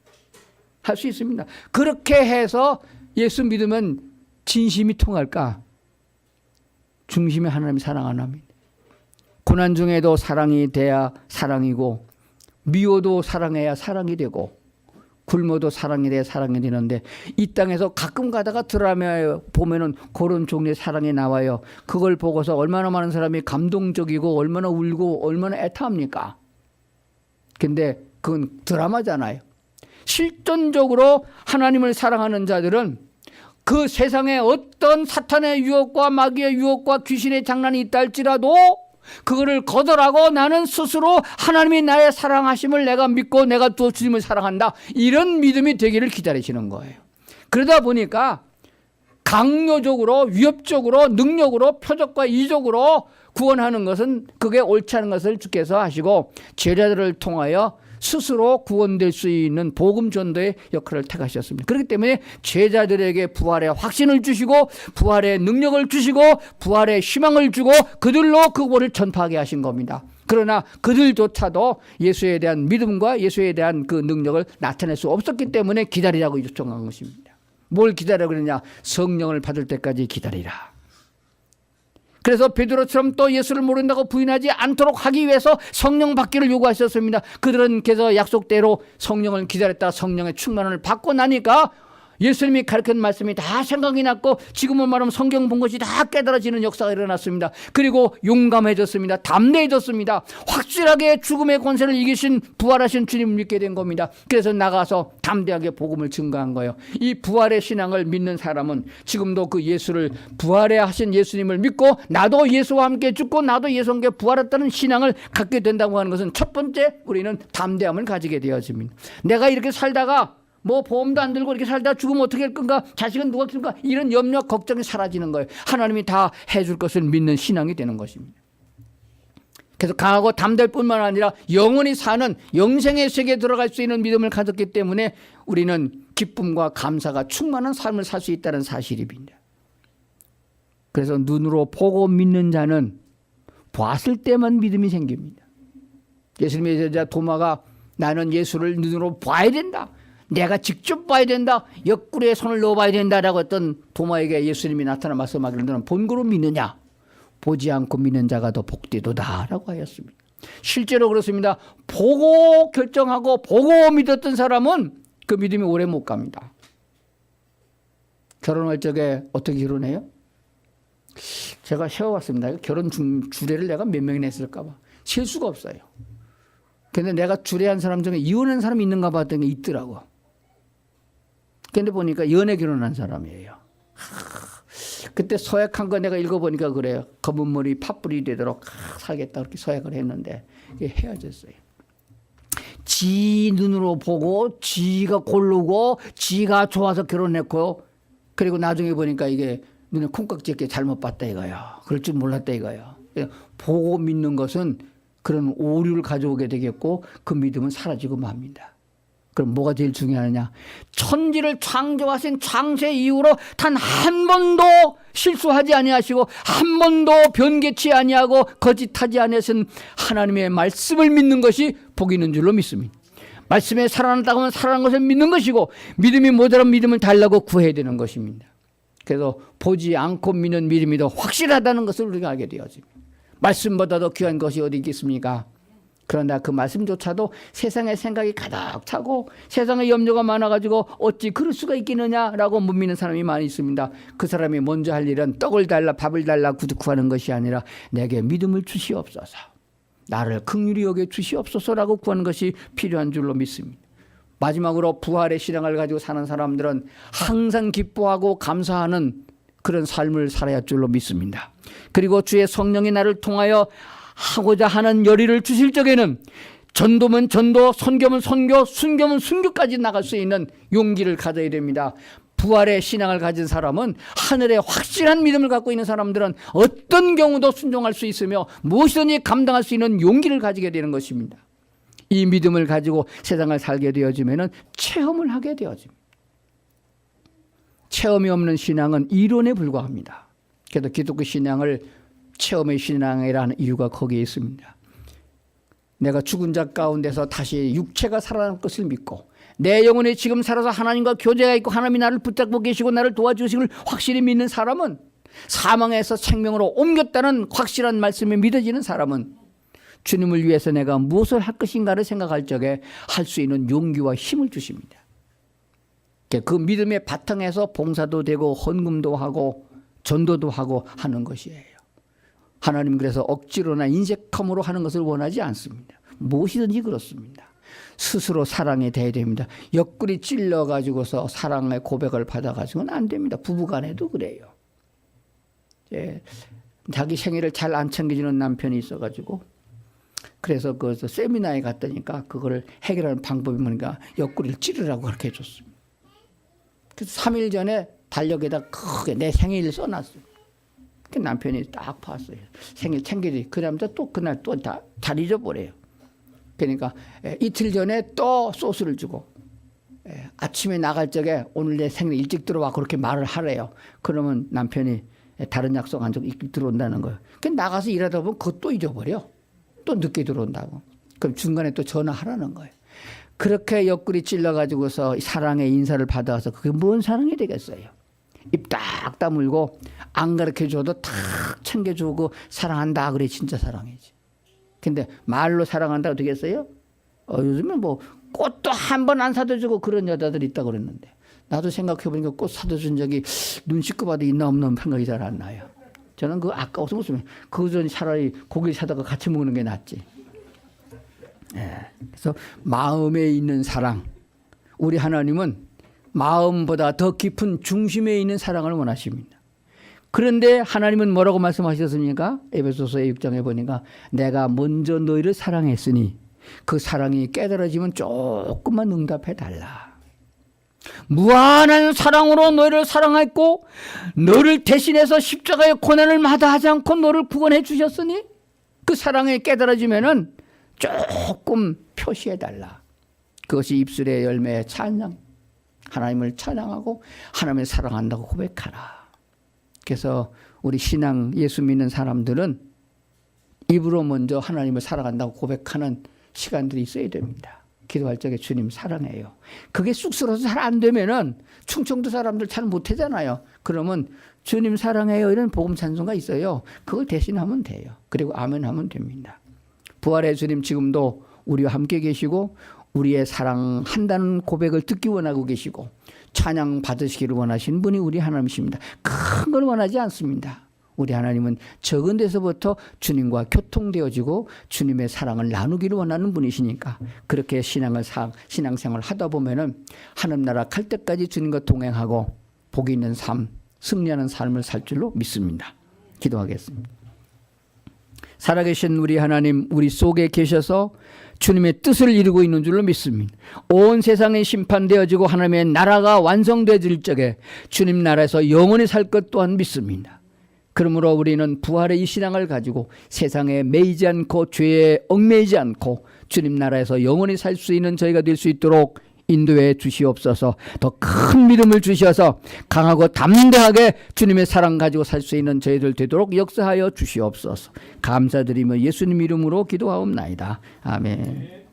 할 수 있습니다. 그렇게 해서 예수 믿으면 진심이 통할까? 중심에 하나님 사랑 안 합니다. 고난 중에도 사랑이 돼야 사랑이고, 미워도 사랑해야 사랑이 되고, 굶어도 사랑이 돼야 사랑이 되는데, 이 땅에서 가끔 가다가 드라마에 보면은 그런 종류의 사랑이 나와요. 그걸 보고서 얼마나 많은 사람이 감동적이고 얼마나 울고 얼마나 애타합니까? 근데 그건 드라마잖아요. 실존적으로 하나님을 사랑하는 자들은 그 세상에 어떤 사탄의 유혹과 마귀의 유혹과 귀신의 장난이 있다 할지라도 그거를 거절하고 나는 스스로 하나님이 나의 사랑하심을 내가 믿고 내가 또 주님을 사랑한다, 이런 믿음이 되기를 기다리시는 거예요. 그러다 보니까 강요적으로, 위협적으로, 능력으로, 표적과 이적으로 구원하는 것은 그게 옳지 않은 것을 주께서 하시고, 제자들을 통하여 스스로 구원될 수 있는 복음 전도의 역할을 택하셨습니다. 그렇기 때문에 제자들에게 부활의 확신을 주시고 부활의 능력을 주시고 부활의 희망을 주고 그들로 그거를 전파하게 하신 겁니다. 그러나 그들조차도 예수에 대한 믿음과 예수에 대한 그 능력을 나타낼 수 없었기 때문에 기다리라고 요청한 것입니다. 뭘 기다리라고 그러냐? 성령을 받을 때까지 기다리라. 그래서 베드로처럼 또 예수를 모른다고 부인하지 않도록 하기 위해서 성령 받기를 요구하셨습니다. 그들은 그래서 약속대로 성령을 기다렸다 성령의 충만을 받고 나니까 예수님이 가르친 말씀이 다 생각이 났고, 지금은 말하면 성경 본 것이 다 깨달아지는 역사가 일어났습니다. 그리고 용감해졌습니다. 담대해졌습니다. 확실하게 죽음의 권세를 이기신 부활하신 주님을 믿게 된 겁니다. 그래서 나가서 담대하게 복음을 증거한 거예요. 이 부활의 신앙을 믿는 사람은 지금도 그 예수를, 부활에 하신 예수님을 믿고 나도 예수와 함께 죽고 나도 예수와 함께 부활했다는 신앙을 갖게 된다고 하는 것은 첫 번째 우리는 담대함을 가지게 되어집니다. 내가 이렇게 살다가 뭐 보험도 안 들고 이렇게 살다 죽으면 어떻게 할 건가, 자식은 누가 키울까, 이런 염려 걱정이 사라지는 거예요. 하나님이 다 해줄 것을 믿는 신앙이 되는 것입니다. 그래서 강하고 담대할 뿐만 아니라 영원히 사는 영생의 세계에 들어갈 수 있는 믿음을 가졌기 때문에 우리는 기쁨과 감사가 충만한 삶을 살 수 있다는 사실입니다. 그래서 눈으로 보고 믿는 자는 봤을 때만 믿음이 생깁니다. 예수님의 제자 도마가 나는 예수를 눈으로 봐야 된다, 내가 직접 봐야 된다, 옆구리에 손을 넣어봐야 된다라고 했던 도마에게 예수님이 나타나 말씀하기를 너는 본고로 믿느냐? 보지 않고 믿는 자가 더 복되도다 라고 하였습니다. 실제로 그렇습니다. 보고 결정하고 보고 믿었던 사람은 그 믿음이 오래 못 갑니다. 결혼할 적에 어떻게 결혼해요? 제가 세워봤습니다. 결혼 주례를 내가 몇 명이나 했을까 봐 셀 수가 없어요. 근데 내가 주례한 사람 중에 이혼한 사람이 있는가 봤더니 있더라고. 근데 보니까 연애 결혼한 사람이에요. 그때 서약한 거 내가 읽어보니까 그래요. 검은 머리 팥불이 되도록 살겠다 그렇게 서약을 했는데 헤어졌어요. 지 눈으로 보고 지가 고르고 지가 좋아서 결혼했고, 그리고 나중에 보니까 이게 눈에 콩깍지 있게 잘못 봤다 이거예요. 그럴 줄 몰랐다 이거예요. 보고 믿는 것은 그런 오류를 가져오게 되겠고 그 믿음은 사라지고 맙니다. 그럼 뭐가 제일 중요하느냐? 천지를 창조하신 창세 이후로 단 한 번도 실수하지 아니하시고 한 번도 변개치 아니하고 거짓하지 아니하신 하나님의 말씀을 믿는 것이 복 있는 줄로 믿습니다. 말씀에 살아난다고 하면 살아난 것을 믿는 것이고, 믿음이 모자란 믿음을 달라고 구해야 되는 것입니다. 그래서 보지 않고 믿는 믿음이 더 확실하다는 것을 우리가 알게 되어집니다. 말씀보다 더 귀한 것이 어디 있겠습니까? 그러나 그 말씀조차도 세상의 생각이 가득 차고 세상의 염려가 많아가지고 어찌 그럴 수가 있겠느냐라고 못 믿는 사람이 많이 있습니다. 그 사람이 먼저 할 일은 떡을 달라 밥을 달라 구하는 것이 아니라 내게 믿음을 주시옵소서, 나를 긍휼히 여겨 주시옵소서라고 구하는 것이 필요한 줄로 믿습니다. 마지막으로 부활의 신앙을 가지고 사는 사람들은 항상 기뻐하고 감사하는 그런 삶을 살아야 할 줄로 믿습니다. 그리고 주의 성령이 나를 통하여 하고자 하는 열의를 주실 적에는 전도면 전도, 선교면 선교, 순교면 순교까지 나갈 수 있는 용기를 가져야 됩니다. 부활의 신앙을 가진 사람은, 하늘에 확실한 믿음을 갖고 있는 사람들은 어떤 경우도 순종할 수 있으며 무엇이든지 감당할 수 있는 용기를 가지게 되는 것입니다. 이 믿음을 가지고 세상을 살게 되어지면 체험을 하게 되어집니다. 체험이 없는 신앙은 이론에 불과합니다. 그래서 기독교 신앙을 체험의 신앙이라는 이유가 거기에 있습니다. 내가 죽은 자 가운데서 다시 육체가 살아날 것을 믿고 내 영혼이 지금 살아서 하나님과 교제가 있고 하나님이 나를 붙잡고 계시고 나를 도와주시길 확실히 믿는 사람은, 사망에서 생명으로 옮겼다는 확실한 말씀이 믿어지는 사람은 주님을 위해서 내가 무엇을 할 것인가를 생각할 적에 할 수 있는 용기와 힘을 주십니다. 그 믿음의 바탕에서 봉사도 되고 헌금도 하고 전도도 하고 하는 것이에요. 하나님은 그래서 억지로나 인색함으로 하는 것을 원하지 않습니다. 무엇이든지 그렇습니다. 스스로 사랑이 돼야 됩니다. 옆구리 찔러가지고서 사랑의 고백을 받아가지고는 안 됩니다. 부부간에도 그래요. 자기 생일을 잘 안 챙겨주는 남편이 있어가지고 그래서 그 세미나에 갔다니까 그거를 해결하는 방법이 뭐니까 옆구리를 찌르라고 그렇게 해줬습니다. 그래서 3일 전에 달력에다 크게 내 생일을 써놨어요. 그 남편이 딱 봤어요. 생일 챙기지. 그러면서 또 그날 또 잘 잊어버려요. 그러니까 이틀 전에 또 소스를 주고 아침에 나갈 적에 오늘 내 생일 일찍 들어와 그렇게 말을 하래요. 그러면 남편이 다른 약속 안 잡고 일찍 들어온다는 거예요. 그 나가서 일하다 보면 그것도 잊어버려. 또 늦게 들어온다고. 그럼 중간에 또 전화하라는 거예요. 그렇게 옆구리 찔러가지고서 사랑의 인사를 받아서 그게 뭔 사랑이 되겠어요. 입 딱 다물고 안 가르쳐줘도 탁 챙겨주고 사랑한다 그래 진짜 사랑이지. 근데 말로 사랑한다고 되겠어요? 요즘엔 뭐 꽃도 한 번 안 사다 주고 그런 여자들이 있다고 그랬는데 나도 생각해보니까 꽃 사다 준 적이 눈 씻고 봐도 있나 없나 생각이 잘 안 나요. 저는 그거 아까워서 웃으면 그 전에 차라리 고기 사다가 같이 먹는 게 낫지. 그래서 마음에 있는 사랑, 우리 하나님은 마음보다 더 깊은 중심에 있는 사랑을 원하십니다. 그런데 하나님은 뭐라고 말씀하셨습니까? 에베소서 6장에 보니까 내가 먼저 너희를 사랑했으니 그 사랑이 깨달아지면 조금만 응답해 달라. 무한한 사랑으로 너희를 사랑했고 너를 대신해서 십자가의 고난을 마다하지 않고 너를 구원해 주셨으니 그 사랑이 깨달아지면은 조금 표시해 달라. 그것이 입술의 열매의 찬양. 하나님을 찬양하고 하나님을 사랑한다고 고백하라. 그래서 우리 신앙 예수 믿는 사람들은 입으로 먼저 하나님을 사랑한다고 고백하는 시간들이 있어야 됩니다. 기도할 적에 주님 사랑해요. 그게 쑥스러워서 잘 안 되면은 충청도 사람들 잘 못하잖아요. 그러면 주님 사랑해요 이런 복음 찬송가 있어요. 그걸 대신하면 돼요. 그리고 아멘 하면 됩니다. 부활의 주님 지금도 우리와 함께 계시고 우리의 사랑한다는 고백을 듣기 원하고 계시고 찬양 받으시기를 원하시는 분이 우리 하나님이십니다. 큰 걸 원하지 않습니다. 우리 하나님은 적은 데서부터 주님과 교통되어지고 주님의 사랑을 나누기를 원하는 분이시니까 그렇게 신앙생활을 하다 보면은 하늘 나라 갈 때까지 주님과 동행하고 복이 있는 삶, 승리하는 삶을 살 줄로 믿습니다. 기도하겠습니다. 살아계신 우리 하나님, 우리 속에 계셔서 주님의 뜻을 이루고 있는 줄로 믿습니다. 온 세상이 심판되어지고 하나님의 나라가 완성되어질 적에 주님 나라에서 영원히 살 것 또한 믿습니다. 그러므로 우리는 부활의 이 신앙을 가지고 세상에 매이지 않고 죄에 얽매이지 않고 주님 나라에서 영원히 살 수 있는 저희가 될 수 있도록 인도해 주시옵소서. 더 큰 믿음을 주셔서 강하고 담대하게 주님의 사랑 가지고 살 수 있는 저희들 되도록 역사하여 주시옵소서. 감사드리며 예수님 이름으로 기도하옵나이다. 아멘.